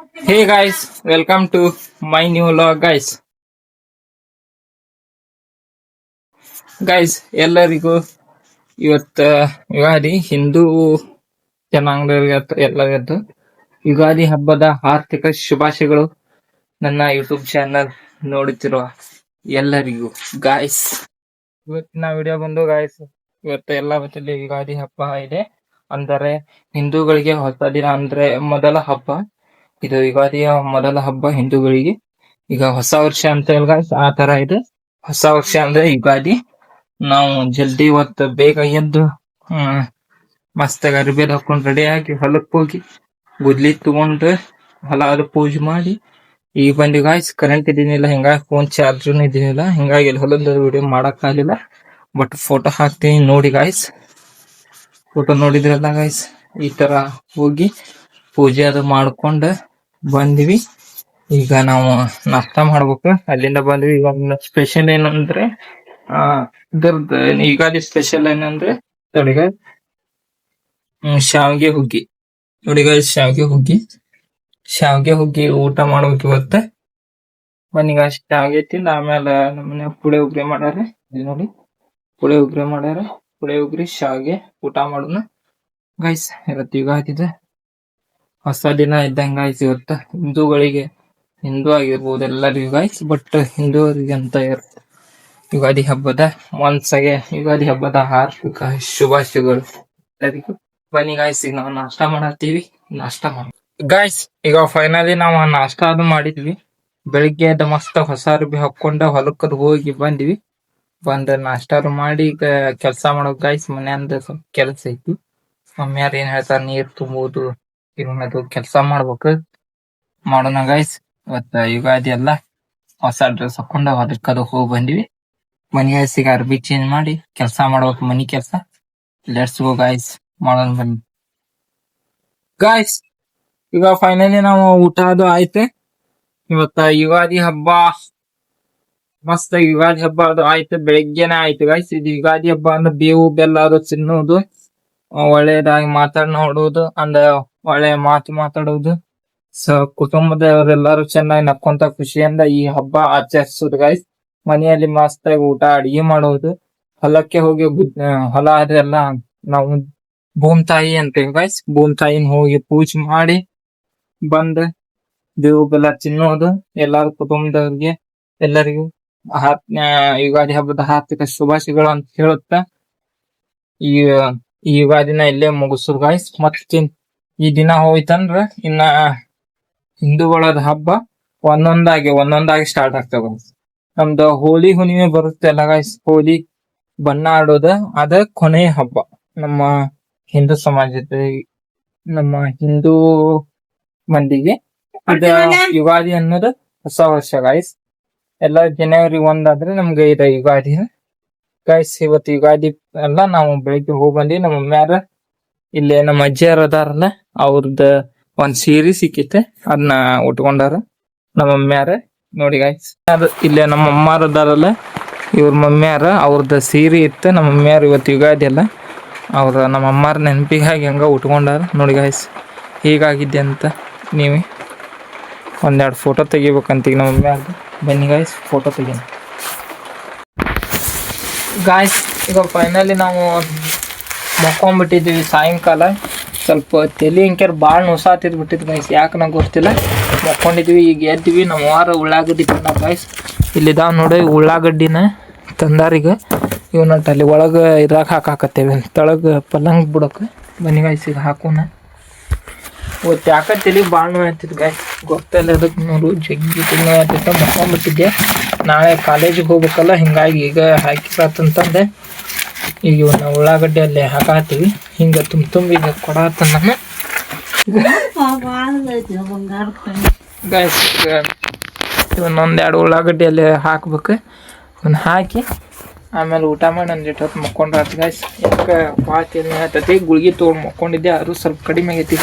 Hey guys, welcome to my new vlog guys. Guys, ಎಲ್ಲರಿಗೂ ಇವತ್ತ ಯುಗಾದಿ ಹಿಂದೂ ಜನಾಂಗದವರಿಗತ್ತು ಎಲ್ಲರಿಗತ್ತು ಯುಗಾದಿ ಹಬ್ಬದ ಆರ್ಥಿಕ ಶುಭಾಶಯಗಳು. ನನ್ನ ಯೂಟ್ಯೂಬ್ ಚಾನಲ್ ನೋಡುತ್ತಿರುವ ಎಲ್ಲರಿಗೂ ಗಾಯ್ಸ್, ಇವತ್ತಿನ ವಿಡಿಯೋ ಬಂದು ಗಾಯ್ಸ್, ಇವತ್ತು ಎಲ್ಲ ಬತ್ತಲ್ಲಿ ಯುಗಾದಿ ಹಬ್ಬ ಇದೆ. ಅಂದರೆ ಹಿಂದೂಗಳಿಗೆ ಹೊಸ ದಿನ, ಅಂದ್ರೆ ಮೊದಲ ಹಬ್ಬ ಇದು. ಯುಗಾದಿಯ ಮೊದಲ ಹಬ್ಬ ಹಿಂದೂಗಳಿಗೆ. ಈಗ ಹೊಸ ವರ್ಷ ಅಂತ ಗಾಯ್ಸ್, ಆ ತರ ಇದೆ. ಹೊಸ ವರ್ಷ ಅಂದ್ರೆ ಯುಗಾದಿ. ನಾವು ಜಲ್ದಿ ಇವತ್ತು ಬೇಗ ಎದ್ದು ಮಸ್ತಾಗಿ ಅರಿಬೇದ್ ಹಾಕೊಂಡು ರೆಡಿ ಆಗಿ ಹೊಲಕ್ ಹೋಗಿ ಗುದ್ಲಿ ತಗೊಂಡು ಹೊಲ ಅದು ಪೂಜೆ ಮಾಡಿ ಈಗ ಬಂದಿ ಗಾಯ್ಸ್. ಕರೆಂಟ್ ಇದ್ದೀನಿಲ್ಲ, ಹಿಂಗಾಗಿ ಫೋನ್ ಚಾರ್ಜ್ ಇದ್ದೀನಿಲ್ಲ, ಹಿಂಗಾಗಿ ಇಲ್ಲಿ ಹೊಲದ ವಿಡಿಯೋ ಮಾಡಕ್ ಆಗ್ಲಿಲ್ಲ. ಬಟ್ ಫೋಟೋ ಹಾಕ್ತೀನಿ ನೋಡಿ ಗಾಯ್ಸ್. ಫೋಟೋ ನೋಡಿದ್ರಲ್ಲ ಗಾಯ್ಸ್, ಈ ತರ ಹೋಗಿ ಪೂಜೆ ಅದು ಮಾಡ್ಕೊಂಡ್ ಬಂದಿವಿ. ಈಗ ನಾವು ನಾಷ್ಟ ಮಾಡ್ಬೇಕು. ಅಲ್ಲಿಂದ ಬಂದ್ವಿ. ಈಗ ಸ್ಪೆಷಲ್ ಏನಂದ್ರೆ ಇದ್ರದ್ದು ಯುಗಾದಿ ಸ್ಪೆಷಲ್ ಏನಂದ್ರೆ ನೋಡಿ ಗಾಯ್ಸ್, ಶಾವ್ಗೆ ಹುಗ್ಗಿ. ನೋಡಿ ಗಾಯ್ಸ್, ಶಾವ್ಗೆ ಹುಗ್ಗಿ ಊಟ ಮಾಡ್ಬೇಕು ಇವತ್ತ. ಬನ್ನಿ ಗಾಯ್ಸ್, ಶಾವ್ಗೆ ತಿಂದ ಆಮೇಲೆ ನಮ್ಮನೆ ಪುಳಿಯೋಗ್ರೆ ಮಾಡ್ಯಾರ. ಇಲ್ಲಿ ನೋಡಿ, ಪುಳಿಯೋಗ್ರೆ ಶಾವ್ಗೆ ಊಟ ಮಾಡೋಣ ಗೈಸ್. ಇವತ್ತು ಯುಗಾದಿದ ಹೊಸ ದಿನ ಇದ್ದಂಗ ಗಾಯ್ಸ್. ಇವತ್ತು ಹಿಂದೂ ಆಗಿರ್ಬೋದು ಎಲ್ಲರಿಗೂ ಗಾಯ್ಸ್, ಬಟ್ ಹಿಂದೂವರಿಗೆ ಅಂತ ಇರುತ್ತೆ ಯುಗಾದಿ ಹಬ್ಬದ ಯುಗಾದಿ ಹಬ್ಬದ ಹಾರ್ದಿಕ ಶುಭಾಶಯಗಳು ಎಲ್ಲರಿಗೂ. ಬನ್ನಿ ಗಾಯ್ಸ್, ಈಗ ನಾವು ನಾಷ್ಟ ಮಾಡತ್ತೀವಿ. ನಾಷ್ಟ ಮಾಡಿ ಗಾಯ್ಸ್, ಈಗ ಫೈನಲಿ ನಾವು ನಾಷ್ಟ ಅದು ಮಾಡಿದ್ವಿ. ಬೆಳಿಗ್ಗೆ ಎದ್ದ ಮಸ್ತ್ ಹೊಸ ಅರ್ಬಿ ಹಾಕೊಂಡ ಹೊಲಕ್ಕದು ಹೋಗಿ ಬಂದ್ವಿ. ಬಂದ ನಾಷ್ಟ ಮಾಡಿ ಈಗ ಕೆಲ್ಸ ಮಾಡೋಕ್ ಗಾಯ್ಸ್. ಮನ್ಯಾಂದ ಸ್ವಲ್ಪ ಕೆಲ್ಸ ಐತಿ. ಮಮ್ಮಿಯಾರ ಏನ್ ಹೇಳ್ತಾರ, ನೀರ್ ತುಂಬುದು ಇರೋದು ಕೆಲ್ಸ ಮಾಡೋಣ ಗಾಯ್ಸ್. ಇವತ್ತ ಯುಗಾದಿ ಎಲ್ಲ ಹೊಸ ಡ್ರೆಸ್ ಹಾಕೊಂಡ ಹೊಲಕ್ಕದು ಹೋಗಿ ಬಂದಿವಿ. ಮನಿ ಗಾಯ್ಸ್, ಈಗ ಅರ್ಬಿ ಚೇಂಜ್ ಮಾಡಿ ಕೆಲ್ಸ ಮಾಡ್ಬೇಕು, ಮನಿ ಕೆಲ್ಸ. ಲೆಟ್ಸ್ ಗೋ ಗಾಯ್ಸ್, ಮಾಡೋಣ ಬನ್ನಿ ಗಾಯ್ಸ್. ಈಗ ಫೈನಲಿ ನಾವು ಊಟ ಅದು ಆಯ್ತು. ಇವತ್ತ ಯುಗಾದಿ ಹಬ್ಬ ಮಸ್ತ್ ಯುಗಾದಿ ಹಬ್ಬ ಅದು ಆಯ್ತು, ಬೆಳಿಗ್ಗೆನೆ ಆಯ್ತು ಗಾಯ್ಸ್. ಇದು ಯುಗಾದಿ ಹಬ್ಬ ಅಂದ್ರೆ ಬೇವು ಬೆಲ್ಲ ಅದು ತಿನ್ನುವುದು, ಒಳ್ಳೇದಾಗಿ ಮಾತಾಡೋದು, ಅಂದ್ರೆ ಒಳ್ಳೆ ಮಾತು ಮಾತಾಡೋದು, ಕುಟುಂಬದವರೆಲ್ಲರೂ ಚೆನ್ನಾಗಿ ನಕ್ಕೊಂತ ಖುಷಿಯಿಂದ ಈ ಹಬ್ಬ ಆಚರಿಸೋದು ಗಾಯ್ಸ್. ಮನೆಯಲ್ಲಿ ಮಸ್ತಾಗಿ ಊಟ ಅಡಿಗೆ ಮಾಡೋದು, ಹೊಲಕ್ಕೆ ಹೋಗಿ ಹೊಲ ಅದೆಲ್ಲ ನಾವು ಭೂಮಿ ತಾಯಿ ಅಂತೇವೆ ಗಾಯ್ಸ್. ಭೂಮಿ ತಾಯಿನ ಹೋಗಿ ಪೂಜೆ ಮಾಡಿ ಬಂದ್ ಬೇವು ಬೆಲ್ಲ ತಿನ್ನೋದು. ಎಲ್ಲಾರು ಕುಟುಂಬದವ್ರಿಗೆ ಎಲ್ಲರಿಗೂ ಯುಗಾದಿ ಹಬ್ಬದ ಆರ್ಥಿಕ ಶುಭಾಶಯಗಳು ಅಂತ ಹೇಳುತ್ತಾ ಈ ಯುಗಾದಿನ ಇಲ್ಲೇ ಮುಗಿಸೋದು ಗಾಯ್ಸ್. ಮತ್ತೆ ಈ ದಿನ ಹೋಯ್ತಂದ್ರ ಇನ್ನ ಹಿಂದೂಗಳದ ಹಬ್ಬ ಒಂದೊಂದಾಗಿ ಸ್ಟಾರ್ಟ್ ಆಗ್ತಾವ. ನಮ್ದು ಹೋಳಿ ಹುಣ್ಣಿಮೆ ಬರುತ್ತೆ ಅಲ್ಲ ಗಾಯ್ಸ್, ಹೋಳಿ ಬಣ್ಣ ಆಡೋದ ಅದ ಕೊನೆಯ ಹಬ್ಬ ನಮ್ಮ ಹಿಂದೂ ಸಮಾಜದ, ನಮ್ಮ ಹಿಂದೂ ಮಂದಿಗೆ. ಅದ ಯುಗಾದಿ ಅನ್ನೋದು ಹೊಸ ವರ್ಷ ಗಾಯ್ಸ್. ಎಲ್ಲ ಜನವರಿ 1 ಆದ್ರೆ ನಮ್ಗೆ ಇದು ಯುಗಾದಿ ಗಾಯ್ಸ್. ಇವತ್ತು ಯುಗಾದಿ ಎಲ್ಲ ನಾವು ಬೆಳಿಗ್ಗೆ ಹೋಗಿ ಬಂದಿ. ನಮ್ಮ ಮಮ್ಮಿಯಾರ ಇಲ್ಲಿ ನಮ್ಮ ಅಜ್ಜಿಯರ್ ಅದಾರಲ್ಲ, ಅವ್ರದ್ದು ಒಂದ್ ಸೀರೆ ಸಿಕ್ಕಿತ್ತೆ, ಅದನ್ನ ಉಟ್ಕೊಂಡಾರ ನಮ್ಮ ಮಮ್ಮಿಯಾರ. ನೋಡಿ ಗಾಯ್ಸ್, ಅದು ಇಲ್ಲೇ ನಮ್ಮ ಅಮ್ಮಾರ ಅದಾರಲ್ಲ, ಇವ್ರ ಮಮ್ಮಿಯಾರ ಅವ್ರದ್ದು ಸೀರೆ ಇತ್ತು. ನಮ್ಮ ಮಮ್ಮಿಯಾರ ಇವತ್ತು ಯುಗಾದಿ ಅಲ್ಲ, ನಮ್ಮ ಅಮ್ಮಾರ ನೆನಪಿಗಾಗಿ ಹಂಗ ಉಟ್ಕೊಂಡಾರ. ನೋಡಿ ಗಾಯ್ಸ್, ಹೀಗಾಗಿದ್ದೆ ಅಂತ ನೀವೇ ಒಂದೆರಡು ಫೋಟೋ ತೆಗಿಬೇಕಂತ ಈಗ ನಮ್ಮ ಮಮ್ಮಿಯಾರ್ದು. ಬನ್ನಿ ಗಾಯ್ಸ್, ಫೋಟೋ ತೆಗಿ ಗಾಯ್ಸ್. ಈಗ ಫೈನಲಿ ನಾವು ಮಕ್ಕೊಂಡ್ಬಿಟ್ಟಿದ್ವಿ ಸಾಯಂಕಾಲ. ಸ್ವಲ್ಪ ತಲೆ ಇಂಕ್ಯಾರ ಭಾಳ ಬಿಟ್ಟಿದ್ ಗಾಯ್ಸ್, ಯಾಕೆ ನಂಗೆ ಗೊತ್ತಿಲ್ಲ. ಮಕ್ಕೊಂಡಿದ್ವಿ, ಈಗ ಎದ್ವಿ. ನಮ್ಮ ವಾರ ಉಳ್ಳಾಗಡ್ಡಿ ತಂದ ಗಾಯ್ಸ್. ಇಲ್ಲಿದಾವ್ ನೋಡಿ ಉಳ್ಳಾಗಡ್ಡಿನ ತಂದಾರೀಗ. ಇವನಟ್ಟು ಅಲ್ಲಿ ಒಳಗೆ ಇದ್ರಾಗ ಹಾಕಾಕತ್ತೇವೆ, ತಳಗ ಪಲ್ಲಂಗ್ ಬಿಡೋಕೆ. ಬನ್ನಿ ಗಾಯ್ಸ್, ಈಗ ಹಾಕೋಣ. ಇವತ್ತು ಯಾಕೆ ತಲೆ ಭಾಳ ನೋಯ್ತಿದ್ ಗಾಯ್ಸ್, ಗೊತ್ತಿಲ್ಲ ಅದಕ್ಕೆ. ನೋಡು ಜಗ್ಗಿ ತಲೆ ನೋಯ್ತಿತ್ತ, ಮಕ್ಕೊಂಡ್ಬಿಟ್ಟಿದ್ದೆ. ನಾಳೆ ಕಾಲೇಜಿಗೆ ಹೋಗ್ಬೇಕಲ್ಲ, ಹಿಂಗಾಗಿ ಈಗ ಹಾಕಿಸತ್ತಂತಂದೆ. ಈಗ ಇವನ್ನ ಉಳ್ಳಾಗಡ್ಡಿ ಅಲ್ಲಿ ಹಾಕಾತೀವಿ. ಹಿಂಗ ತುಂಬಿ ಈಗ ಕೊಡತ್ತ ನಾನು ಗಾಯ್ಸ್. ಇವನ್ನೊಂದೆರಡು ಉಳ್ಳಾಗಡ್ಡಿ ಅಲ್ಲಿ ಹಾಕ್ಬೇಕು. ಇವನ್ನ ಹಾಕಿ ಆಮೇಲೆ ಊಟ ಮಾಡಿ ಒಂದಿಟ್ಟು ಹೊತ್ತು ಮಕ್ಕೊಂಡ್ರಾತ್ ಗಾಯ್ಸ್. ಯಾಕೆ ಭಾಳ ತಲೆ ನೋಯ್ತೈತಿ. ಗುಳಿಗೆ ತೊಗೊಂಡು ಮಕ್ಕೊಂಡಿದ್ದೆ, ಅದು ಸ್ವಲ್ಪ ಕಡಿಮೆ ಆಗೈತಿ.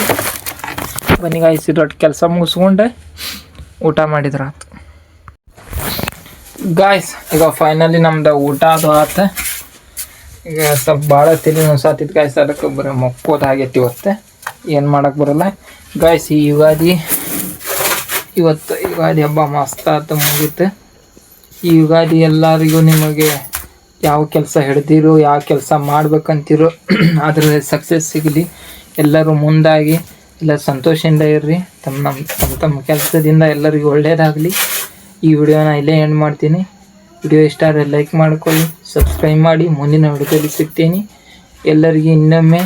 ಬನ್ನಿ ಗಾಯ್ಸ್, ದೊಡ್ಡ ಕೆಲಸ ಮುಗಿಸ್ಕೊಂಡು ಊಟ ಮಾಡಿದ್ರ ಆತು ಗಾಯ್ಸ್. ಈಗ ಫೈನಲಿ ನಮ್ದು ಊಟ ಅದು ಆತ. ಈಗ ಸ್ವಲ್ಪ ಭಾಳ ತಲೆ ನುಸಾತಿತ್ತು ಗಾಯ್ಸ್, ಅದಕ್ಕೆ ಬರೀ ಮಕ್ಕೋದು ಆಗೈತಿ ಇವತ್ತು. ಏನು ಮಾಡಕ್ಕೆ ಬರಲ್ಲ ಗಾಯ್ಸ್. ಈ ಯುಗಾದಿ ಇವತ್ತು ಯುಗಾದಿ ಹಬ್ಬ ಮಸ್ತ್ ಆತ ಮುಗೀತು. ಈ ಯುಗಾದಿ ಎಲ್ಲರಿಗೂ ನಿಮಗೆ ಯಾವ ಕೆಲಸ ಹಿಡ್ದಿರೋ ಯಾವ ಕೆಲಸ ಮಾಡ್ಬೇಕಂತಿರೋ ಅದ್ರ ಸಕ್ಸಸ್ ಸಿಗಲಿ. ಎಲ್ಲರೂ ಮುಂದಾಗಿ ಎಲ್ಲ ಸಂತೋಷದಿಂದ ಇರ್ರಿ. ತಮ್ಮ ಕೆಲಸದಿಂದ ಎಲ್ಲರಿಗೂ ಒಳ್ಳೆಯದಾಗಲಿ. ಈ ವಿಡಿಯೋನ ಇಲ್ಲೇ ಎಂಡ್ ಮಾಡ್ತೀನಿ. ವಿಡಿಯೋ ಇಷ್ಟ ಆದರೆ ಲೈಕ್ ಮಾಡ್ಕೊಳ್ಳಿ, ಸಬ್ಸ್ಕ್ರೈಬ್ ಮಾಡಿ. ಮುಂದಿನ ವಿಡಿಯೋದಲ್ಲಿ ಸಿಗ್ತೀನಿ. ಎಲ್ಲರಿಗೂ ಇನ್ನೊಮ್ಮೆ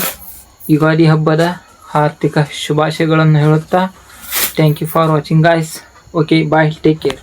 ಯುಗಾದಿ ಹಬ್ಬದ ಆರ್ಥಿಕ ಶುಭಾಶಯಗಳನ್ನು ಹೇಳುತ್ತಾ thank you for watching guys. Okay, bye, take care.